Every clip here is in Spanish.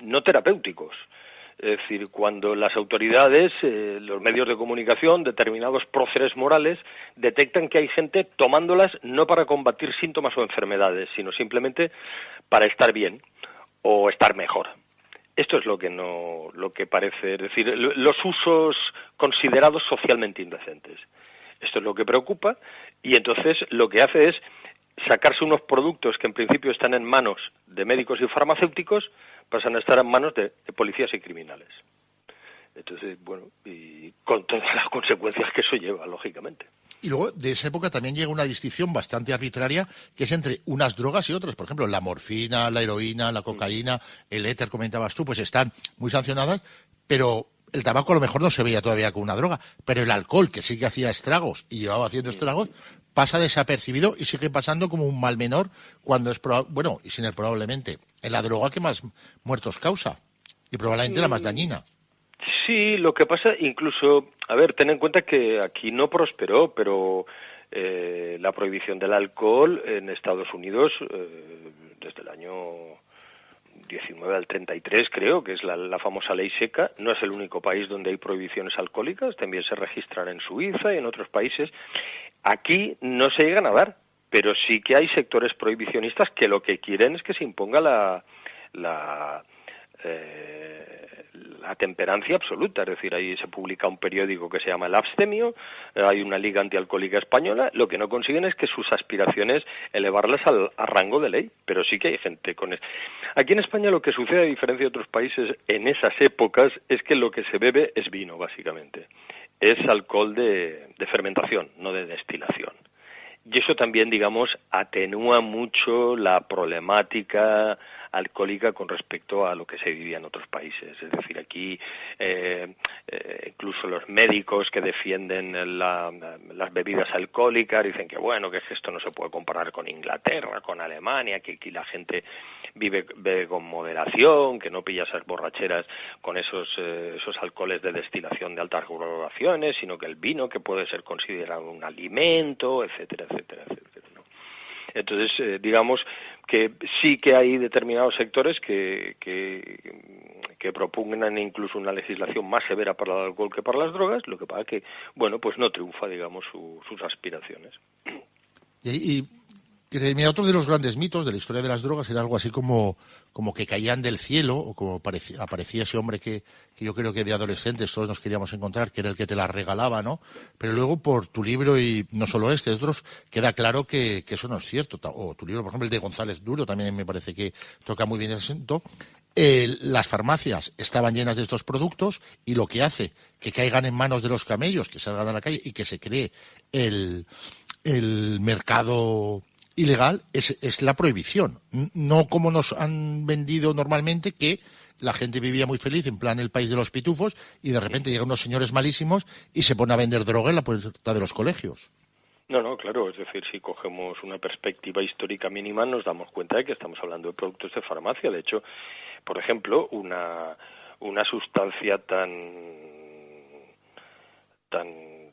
no terapéuticos. Es decir, cuando las autoridades, los medios de comunicación, determinados próceres morales, detectan que hay gente tomándolas no para combatir síntomas o enfermedades, sino simplemente para estar bien o estar mejor. Esto es lo que parece, es decir, los usos considerados socialmente indecentes. Esto es lo que preocupa, y entonces lo que hace es sacarse unos productos que en principio están en manos de médicos y farmacéuticos, pasan a estar en manos de policías y criminales. Entonces, bueno, y con todas las consecuencias que eso lleva, lógicamente. Y luego, de esa época también llega una distinción bastante arbitraria, que es entre unas drogas y otras. Por ejemplo, la morfina, la heroína, la cocaína, el éter, comentabas tú, pues están muy sancionadas, pero el tabaco a lo mejor no se veía todavía como una droga, pero el alcohol, que sí que hacía estragos y llevaba haciendo estragos, pasa desapercibido y sigue pasando como un mal menor cuando es y sin el probablemente, es la droga que más muertos causa y probablemente la más dañina. Sí, lo que pasa, incluso, a ver, ten en cuenta que aquí no prosperó, pero la prohibición del alcohol en Estados Unidos, desde el año 19 al 33, creo, que es la famosa ley seca, no es el único país donde hay prohibiciones alcohólicas, también se registran en Suiza y en otros países. Aquí no se llegan a dar, pero sí que hay sectores prohibicionistas que lo que quieren es que se imponga la temperancia absoluta, es decir, ahí se publica un periódico que se llama El Abstemio, hay una liga antialcohólica española, lo que no consiguen es que sus aspiraciones elevarlas a rango de ley, pero sí que hay gente con eso. Aquí en España lo que sucede, a diferencia de otros países en esas épocas, es que lo que se bebe es vino, básicamente. Es alcohol de fermentación, no de destilación. Y eso también, digamos, atenúa mucho la problemática alcohólica con respecto a lo que se vivía en otros países. Es decir, aquí incluso los médicos que defienden las bebidas alcohólicas dicen que bueno, que esto no se puede comparar con Inglaterra, con Alemania, que aquí la gente bebe con moderación, que no pilla esas borracheras con esos alcoholes de destilación de altas graduaciones, sino que el vino que puede ser considerado un alimento, etcétera, etcétera, etcétera, ¿no? Entonces, digamos que sí que hay determinados sectores que propugnan incluso una legislación más severa para el alcohol que para las drogas, lo que pasa que, bueno, pues no triunfa, digamos, sus aspiraciones. Y que otro de los grandes mitos de la historia de las drogas era algo así como que caían del cielo, o como aparecía ese hombre que yo creo que de adolescentes todos nos queríamos encontrar, que era el que te las regalaba, ¿no? Pero luego por tu libro, y no solo otros, queda claro que eso no es cierto. O tu libro, por ejemplo, el de González Duro, también me parece que toca muy bien ese asunto. Las farmacias estaban llenas de estos productos, y lo que hace que caigan en manos de los camellos, que salgan a la calle y que se cree el mercado ilegal, es la prohibición, no como nos han vendido normalmente, que la gente vivía muy feliz en plan el país de los pitufos, y de repente llegan unos señores malísimos y se ponen a vender droga en la puerta de los colegios. No, claro, es decir, si cogemos una perspectiva histórica mínima nos damos cuenta de que estamos hablando de productos de farmacia. De hecho, por ejemplo, una sustancia tan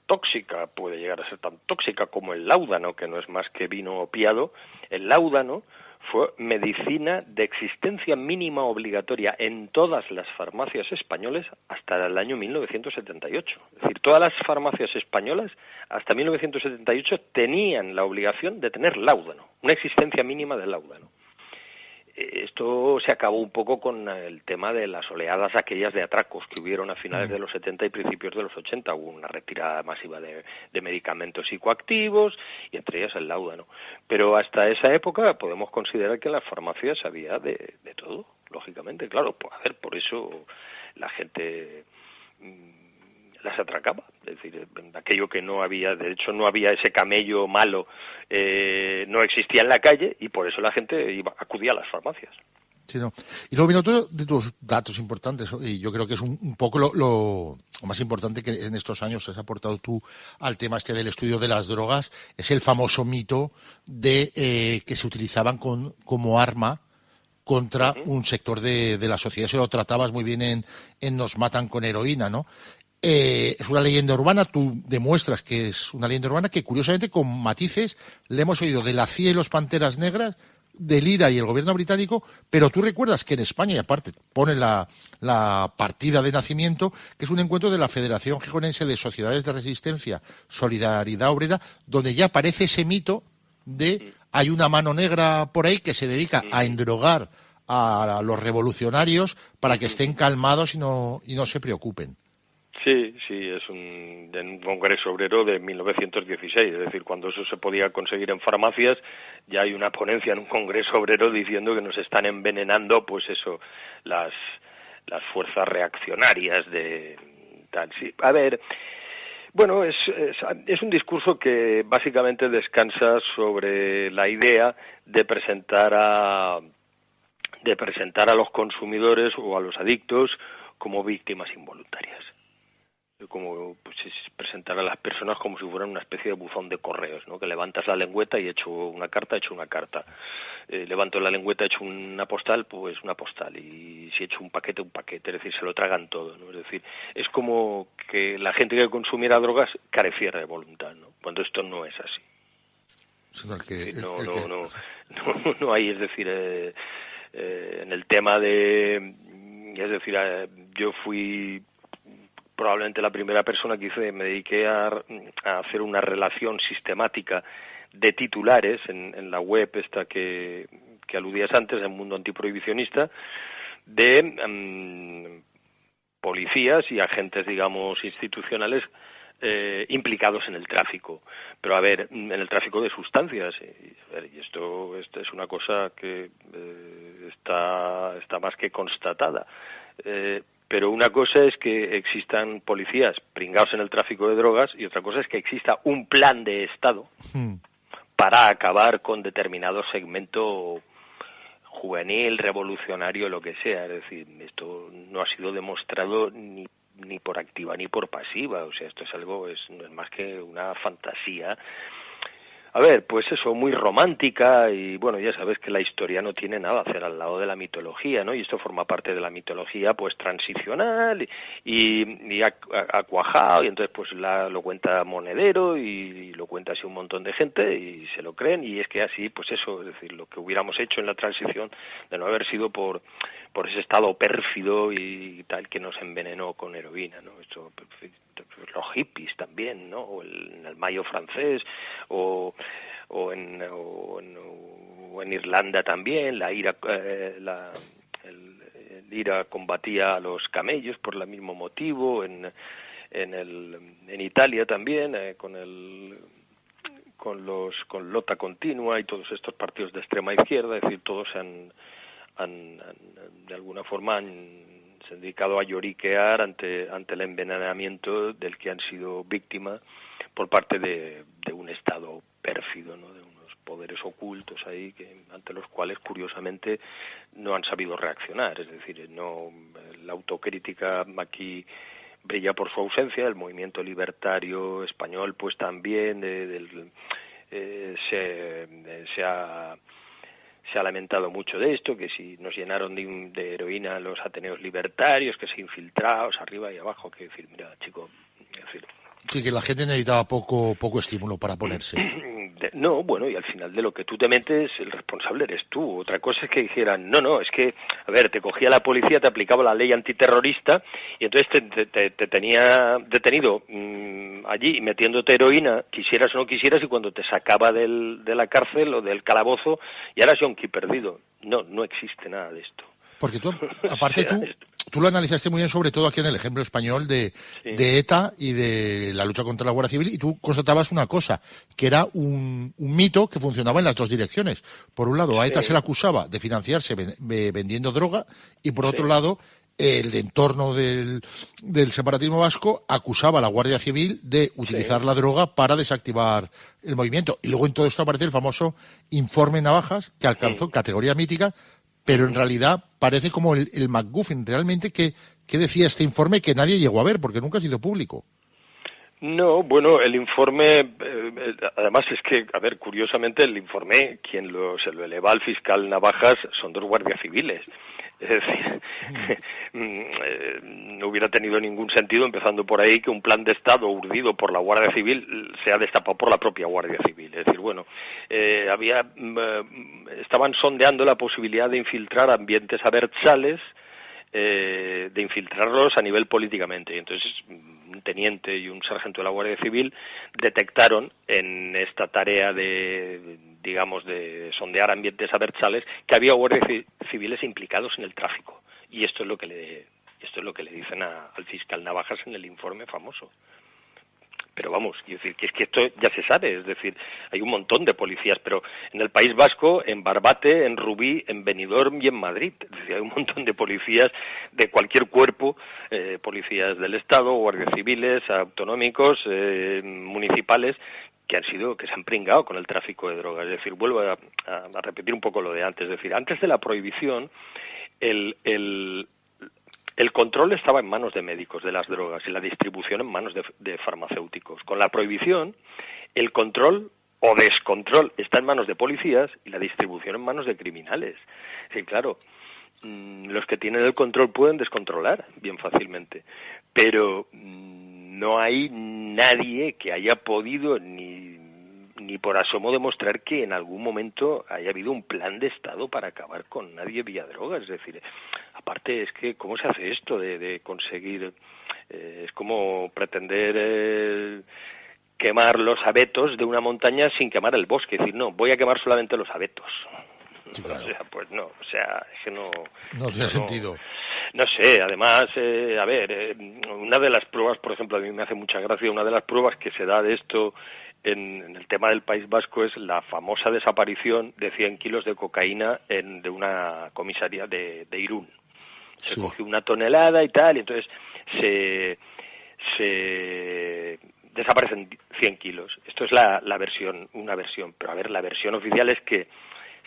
tóxica, puede llegar a ser tan tóxica como el láudano, que no es más que vino opiado. El láudano fue medicina de existencia mínima obligatoria en todas las farmacias españolas hasta el año 1978. Es decir, todas las farmacias españolas hasta 1978 tenían la obligación de tener láudano, una existencia mínima de láudano. Esto se acabó un poco con el tema de las oleadas aquellas de atracos que hubieron a finales de los 70 y principios de los 80. Hubo una retirada masiva de medicamentos psicoactivos, y entre ellas el láudano. Pero hasta esa época podemos considerar que en las farmacias había de todo, lógicamente. Claro, por eso la gente las atracaba, es decir, aquello que no había, de hecho no había ese camello malo, no existía en la calle, y por eso la gente acudía a las farmacias. Sí, no. Y luego viene otro de tus datos importantes, y yo creo que es un poco lo más importante que en estos años has aportado tú al tema del estudio de las drogas, es el famoso mito de que se utilizaban como arma contra un sector de la sociedad. Eso lo tratabas muy bien en Nos matan con heroína, ¿no? Es una leyenda urbana, tú demuestras que es una leyenda urbana que, curiosamente, con matices, le hemos oído de la CIA y los Panteras Negras del IRA y el gobierno británico, pero tú recuerdas que en España, y aparte pone la partida de nacimiento, que es un encuentro de la Federación Gijonense de Sociedades de Resistencia, Solidaridad Obrera, donde ya aparece ese mito de hay una mano negra por ahí que se dedica a endrogar a los revolucionarios para que estén calmados y no se preocupen. Sí, es un congreso obrero de 1916, es decir, cuando eso se podía conseguir en farmacias, ya hay una ponencia en un congreso obrero diciendo que nos están envenenando, pues eso, las fuerzas reaccionarias de tal. Sí, a ver, bueno, es un discurso que básicamente descansa sobre la idea de presentar a los consumidores o a los adictos como víctimas involuntarias. Como pues es presentar a las personas como si fueran una especie de buzón de correos, ¿no? Que levantas la lengüeta y hecho una carta. Levanto la lengüeta, hecho una postal, pues una postal. Y si hecho un paquete, es decir, se lo tragan todo, ¿no? Es decir, es como que la gente que consumiera drogas careciera de voluntad, ¿no? Cuando esto no es así. No hay, es decir, en el tema de, es decir, yo fui probablemente la primera persona que me dediqué a hacer una relación sistemática de titulares en la web esta que aludías antes, en Mundo Antiprohibicionista, de policías y agentes, digamos, institucionales implicados en el tráfico, pero a ver, en el tráfico de sustancias, y esto es una cosa que está más que constatada. Pero una cosa es que existan policías pringados en el tráfico de drogas y otra cosa es que exista un plan de Estado para acabar con determinado segmento juvenil, revolucionario, lo que sea. Es decir, esto no ha sido demostrado ni por activa ni por pasiva. O sea, esto es algo, no es más que una fantasía. A ver, pues eso, muy romántica y bueno, ya sabes que la historia no tiene nada que hacer al lado de la mitología, ¿no? Y esto forma parte de la mitología, pues, transicional y ha cuajado y entonces pues lo cuenta Monedero y lo cuenta así un montón de gente y se lo creen y es que así, pues eso, es decir, lo que hubiéramos hecho en la transición de no haber sido por ese estado pérfido y tal que nos envenenó con heroína, ¿no? Esto, los hippies también, ¿no? O en el Mayo francés o en Irlanda también el IRA combatía a los camellos por el mismo motivo, en Italia también con Lotta Continua y todos estos partidos de extrema izquierda, es decir, todos de alguna forma se han dedicado a lloriquear ante el envenenamiento del que han sido víctimas por parte de un Estado pérfido, ¿no? De unos poderes ocultos ahí ante los cuales curiosamente no han sabido reaccionar. Es decir, la autocrítica aquí brilla por su ausencia. El movimiento libertario español pues también se ha lamentado mucho de esto, que si nos llenaron de heroína los ateneos libertarios, que se infiltrados arriba y abajo, que decir, mira, chico, sí, que la gente necesitaba poco estímulo para ponerse. No, bueno, y al final de lo que tú te metes, el responsable eres tú. Otra cosa es que dijeran, no, es que, a ver, te cogía la policía, te aplicaba la ley antiterrorista y entonces te tenía detenido allí metiéndote heroína, quisieras o no quisieras, y cuando te sacaba de la cárcel o del calabozo, ya eras yonki perdido. No existe nada de esto. Porque tú, aparte tú lo analizaste muy bien, sobre todo aquí en el ejemplo español de ETA y de la lucha contra la Guardia Civil, y tú constatabas una cosa, que era un mito que funcionaba en las dos direcciones. Por un lado, a ETA se le acusaba de financiarse vendiendo droga, y por otro lado, el entorno del separatismo vasco acusaba a la Guardia Civil de utilizar la droga para desactivar el movimiento. Y luego en todo esto aparece el famoso informe Navajas, que alcanzó categoría mítica, pero en realidad parece como el MacGuffin. Realmente, ¿qué decía este informe que nadie llegó a ver porque nunca ha sido público? No, bueno, el informe, además es que, a ver, curiosamente el informe, quien se lo eleva al fiscal Navajas son dos guardias civiles. Es decir, no hubiera tenido ningún sentido, empezando por ahí, que un plan de Estado urdido por la Guardia Civil sea destapado por la propia Guardia Civil. Es decir, bueno, estaban sondeando la posibilidad de infiltrar ambientes abertzales, de infiltrarlos a nivel políticamente. Y entonces un teniente y un sargento de la Guardia Civil detectaron en esta tarea de sondear ambientes abertzales que había guardias civiles implicados en el tráfico. Y esto es lo que le dicen al fiscal Navajas en el informe famoso. Pero vamos, quiero decir que es que esto ya se sabe, es decir, hay un montón de policías, pero en el País Vasco, en Barbate, en Rubí, en Benidorm y en Madrid, es decir, hay un montón de policías de cualquier cuerpo, policías del Estado, guardias civiles, autonómicos, municipales, que se han pringado con el tráfico de drogas. Es decir, vuelvo a repetir un poco lo de antes, es decir, antes de la prohibición, el control estaba en manos de médicos de las drogas y la distribución en manos de farmacéuticos. Con la prohibición, el control o descontrol está en manos de policías y la distribución en manos de criminales. Sí, claro, los que tienen el control pueden descontrolar bien fácilmente, pero no hay nadie que haya podido ni por asomo demostrar que en algún momento haya habido un plan de Estado para acabar con nadie vía drogas. Es decir, aparte es que ¿cómo se hace esto de conseguir? Es como pretender quemar los abetos de una montaña sin quemar el bosque. Es decir, no, voy a quemar solamente los abetos. Sí, claro. O sea, pues no, o sea, es que no... No tiene sentido. No sé, además, una de las pruebas, por ejemplo, a mí me hace mucha gracia, una de las pruebas que se da de esto en el tema del País Vasco es la famosa desaparición de 100 kilos de cocaína de una comisaría de Irún. Se cogió una tonelada y tal, y entonces se desaparecen 100 kilos. Esto es la versión, una versión, pero a ver, la versión oficial es que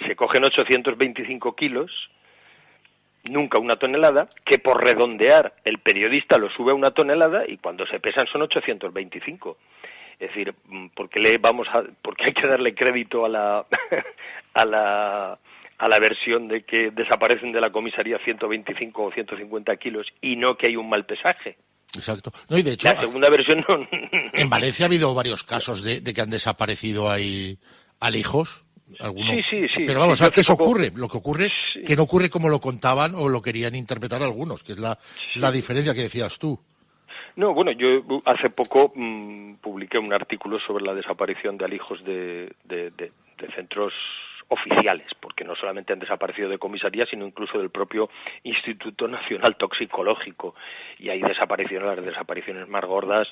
se cogen 825 kilos, nunca una tonelada, que por redondear el periodista lo sube a una tonelada y cuando se pesan son 825. Es decir, ¿por qué hay que darle crédito a la versión de que desaparecen de la comisaría 125 o 150 kilos y no que hay un mal pesaje? Exacto. No, y de hecho, la segunda versión no... En Valencia ha habido varios casos de que han desaparecido ahí alijos. Algunos. Sí. Pero vamos, ¿sabes qué eso ocurre? Lo que ocurre que no ocurre como lo contaban o lo querían interpretar algunos, que es la diferencia que decías tú. No, bueno, yo hace poco publiqué un artículo sobre la desaparición de alijos de centros oficiales, porque no solamente han desaparecido de comisaría, sino incluso del propio Instituto Nacional Toxicológico. Y ahí desaparecieron, las desapariciones más gordas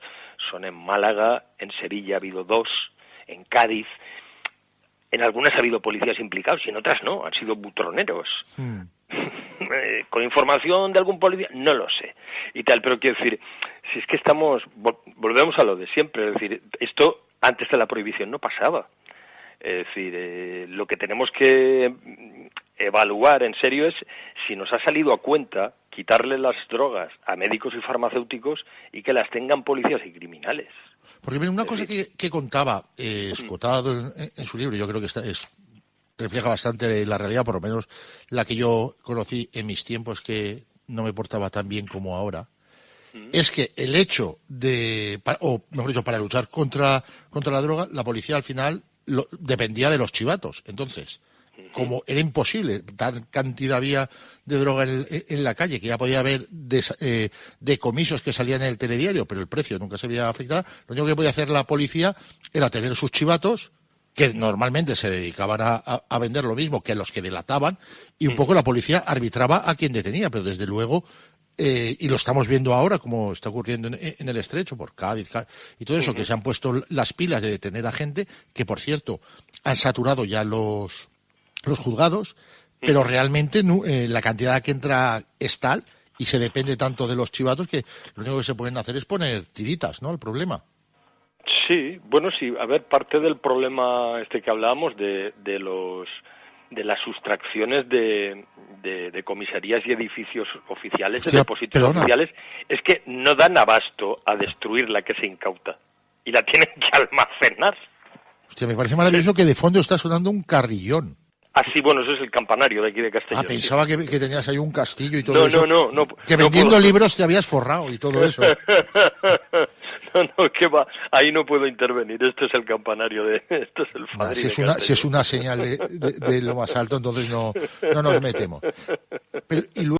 son en Málaga, en Sevilla ha habido 2, en Cádiz. En algunas ha habido policías implicados y en otras no, han sido butroneros. Con información de algún policía, no lo sé. Y tal, pero quiero decir, si es que volvemos a lo de siempre, es decir, esto antes de la prohibición no pasaba. Es decir, lo que tenemos que evaluar en serio es si nos ha salido a cuenta quitarle las drogas a médicos y farmacéuticos y que las tengan policías y criminales. Porque mira, una cosa que contaba Escotado en su libro, yo creo que refleja bastante la realidad, por lo menos la que yo conocí en mis tiempos, que no me portaba tan bien como ahora, es que el hecho o mejor dicho, para luchar contra la droga, la policía al final dependía de los chivatos. Entonces, como era imposible, tal cantidad había de droga en la calle, que ya podía haber decomisos que salían en el telediario, pero el precio nunca se veía afectado, lo único que podía hacer la policía era tener sus chivatos, que normalmente se dedicaban a vender lo mismo que los que delataban, y un poco la policía arbitraba a quien detenía, pero desde luego, y lo estamos viendo ahora, como está ocurriendo en el Estrecho, por Cádiz, y todo eso, que se han puesto las pilas de detener a gente, que por cierto, han saturado ya los juzgados, pero realmente la cantidad que entra es tal y se depende tanto de los chivatos que lo único que se pueden hacer es poner tiritas, ¿no? El problema. Sí, bueno, sí, a ver, parte del problema que hablábamos de las sustracciones de comisarías y edificios oficiales, de depósitos oficiales, es que no dan abasto a destruir la que se incauta y la tienen que almacenar. Hostia, me parece maravilloso que de fondo está sonando un carrillón. Ah, sí, bueno, eso es el campanario de aquí de Castellón. Ah, pensaba sí. que tenías ahí un castillo y todo eso. No. Que vendiendo libros te habías forrado y todo eso. No, que va, ahí no puedo intervenir. Esto es el campanario esto es el Fadrí de Castellón. Si es una señal de lo más alto, entonces no nos metemos. Pero, y luego